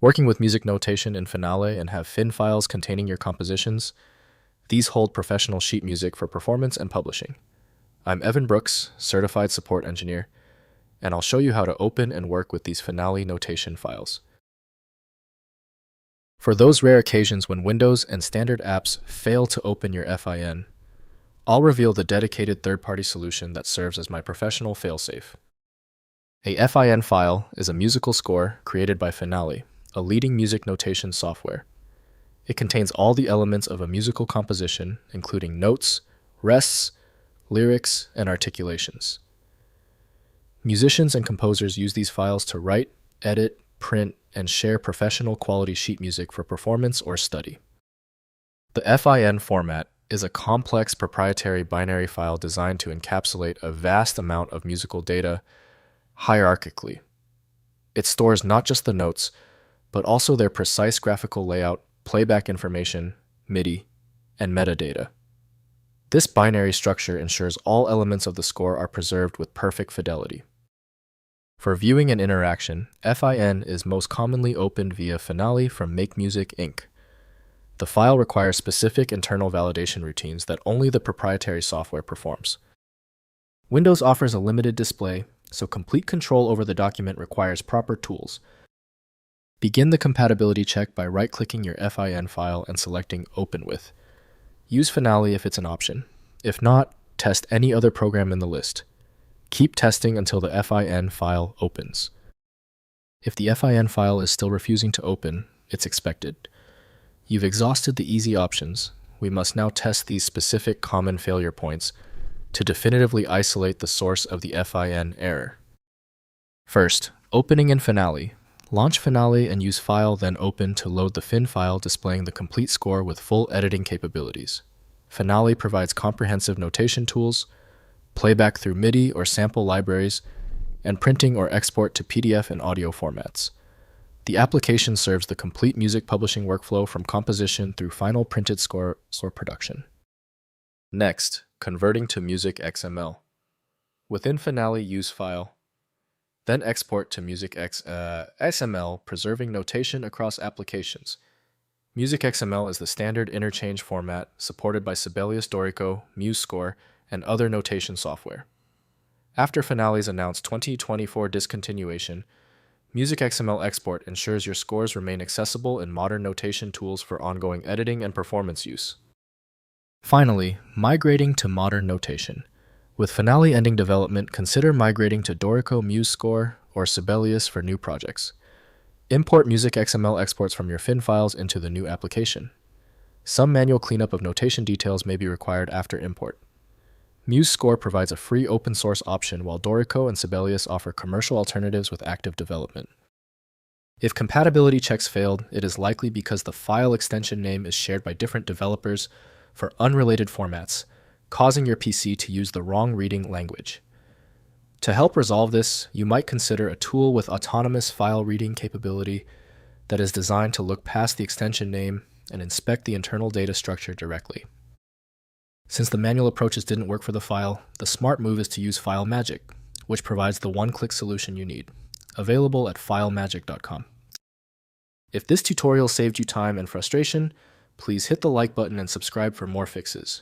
Working with music notation in Finale and have fin files containing your compositions, these hold professional sheet music for performance and publishing. I'm Evan Brooks, Certified Support Engineer, and I'll show you how to open and work with these Finale notation files. For those rare occasions when Windows and standard apps fail to open your FIN, I'll reveal the dedicated third-party solution that serves as my professional failsafe. A FIN file is a musical score created by Finale, a leading music notation software. It contains all the elements of a musical composition, including notes, rests, lyrics, and articulations. Musicians and composers use these files to write, edit, print, and share professional quality sheet music for performance or study. The FIN format is a complex proprietary binary file designed to encapsulate a vast amount of musical data hierarchically. It stores not just the notes, but also their precise graphical layout, playback information, MIDI, and metadata. This binary structure ensures all elements of the score are preserved with perfect fidelity. For viewing and interaction, FIN is most commonly opened via Finale from Make Music, Inc. The file requires specific internal validation routines that only the proprietary software performs. Windows offers a limited display, so complete control over the document requires proper tools. Begin the compatibility check by right-clicking your FIN file and selecting Open With. Use Finale if it's an option. If not, test any other program in the list. Keep testing until the FIN file opens. If the FIN file is still refusing to open, it's expected. You've exhausted the easy options. We must now test these specific common failure points to definitively isolate the source of the FIN error. First, opening in Finale. Launch Finale and use File then Open to load the FIN file displaying the complete score with full editing capabilities. Finale provides comprehensive notation tools, playback through MIDI or sample libraries, and printing or export to PDF and audio formats. The application serves the complete music publishing workflow from composition through final printed score production. Next, converting to MusicXML. Within Finale, use File, then export to MusicXML, preserving notation across applications. MusicXML is the standard interchange format supported by Sibelius Dorico, MuseScore, and other notation software. After Finale's announced 2024 discontinuation, MusicXML export ensures your scores remain accessible in modern notation tools for ongoing editing and performance use. Finally, migrating to modern notation. With Finale ending development, consider migrating to Dorico, MuseScore, or Sibelius for new projects. Import MusicXML exports from your FIN files into the new application. Some manual cleanup of notation details may be required after import. MuseScore provides a free open source option, while Dorico and Sibelius offer commercial alternatives with active development. If compatibility checks failed, it is likely because the file extension name is shared by different developers for unrelated formats, causing your PC to use the wrong reading language. To help resolve this, you might consider a tool with autonomous file reading capability that is designed to look past the extension name and inspect the internal data structure directly. Since the manual approaches didn't work for the file, the smart move is to use FileMagick, which provides the one-click solution you need, available at filemagick.com. If this tutorial saved you time and frustration, please hit the like button and subscribe for more fixes.